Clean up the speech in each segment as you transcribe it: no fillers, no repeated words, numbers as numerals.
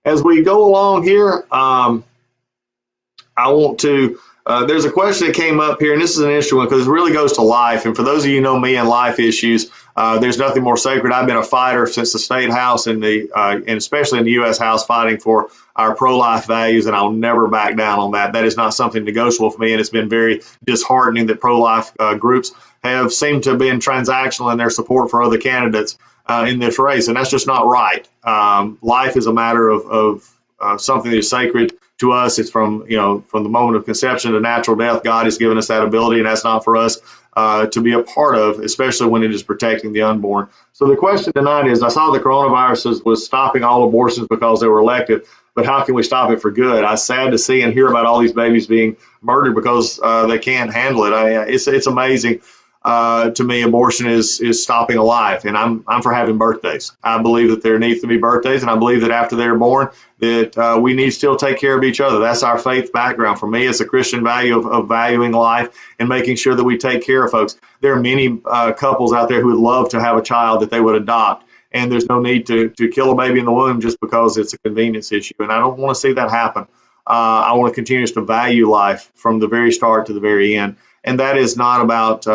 As we go along here, I want to, there's a question that came up here, and this is an interesting one because it really goes to life. And for those of you who know me and life issues, there's nothing more sacred. I've been a fighter since the State House and and especially in the U.S. House, fighting for our pro-life values, and I'll never back down on that. That is not something negotiable for me, and it's been very disheartening that pro-life groups have seemed to have been transactional in their support for other candidates in this race, and that's just not right. Life is a matter of something that is sacred to us. It's from from the moment of conception to natural death. God has given us that ability, and that's not for us to be a part of, especially when it is protecting the unborn. So the question tonight is, I saw the coronavirus was stopping all abortions because they were elective, but how can we stop it for good? I'm sad to see and hear about all these babies being murdered because they can't handle it. It's amazing. To me, abortion is stopping a life, and I'm for having birthdays. I believe that there needs to be birthdays, and I believe that after they're born, that we need to still take care of each other. That's our faith background. For me, it's a Christian value of valuing life and making sure that we take care of folks. There are many couples out there who would love to have a child that they would adopt, and there's no need to kill a baby in the womb just because it's a convenience issue, and I don't want to see that happen. I want to continue to value life from the very start to the very end. And that is not about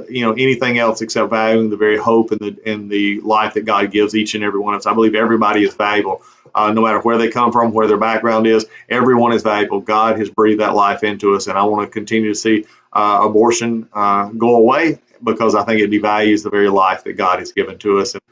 anything else except valuing the very hope and the life that God gives each and every one of us. I believe everybody is valuable, no matter where they come from, where their background is. Everyone is valuable. God has breathed that life into us, and I want to continue to see abortion go away because I think it devalues the very life that God has given to us. And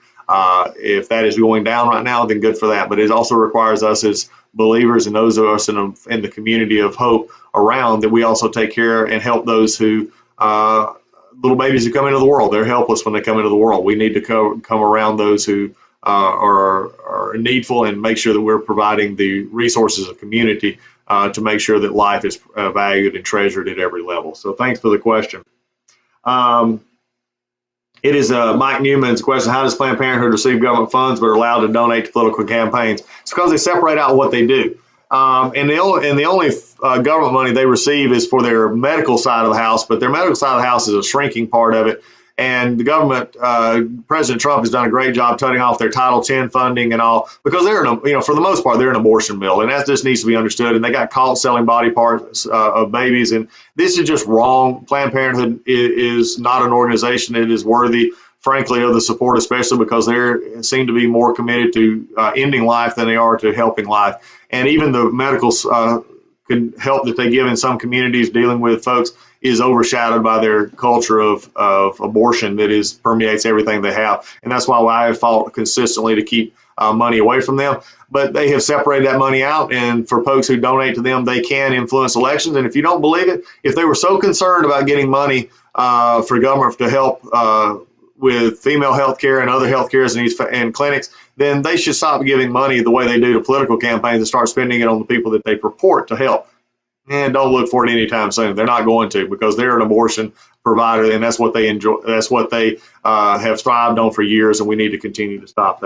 if that is going down right now, then good for that. But it also requires us as believers and those of us in the community of hope around that we also take care and help those who little babies who come into the world. They're helpless when they come into the world. We need to come around those who are needful and make sure that we're providing the resources of community to make sure that life is valued and treasured at every level. So thanks for the question. It is Mike Newman's question: how does Planned Parenthood receive government funds but are allowed to donate to political campaigns? It's because they separate out what they do. And the only government money they receive is for their medical side of the house, but their medical side of the house is a shrinking part of it. And the government, President Trump has done a great job cutting off their Title X funding and all, because they're for the most part, they're an abortion bill, and that just needs to be understood. And they got caught selling body parts of babies, and this is just wrong. Planned Parenthood is not an organization that is worthy, frankly, of the support, especially because they seem to be more committed to ending life than they are to helping life. And even the medical help that they give in some communities dealing with folks is overshadowed by their culture of abortion that permeates everything they have. And that's why I have fought consistently to keep money away from them. But they have separated that money out, and for folks who donate to them, they can influence elections. And if you don't believe it, if they were so concerned about getting money for government to help with female health care and other health cares and clinics, then they should stop giving money the way they do to political campaigns and start spending it on the people that they purport to help. And don't look for it anytime soon. They're not going to, because they're an abortion provider, and that's what they enjoy. That's what they have thrived on for years, and we need to continue to stop that.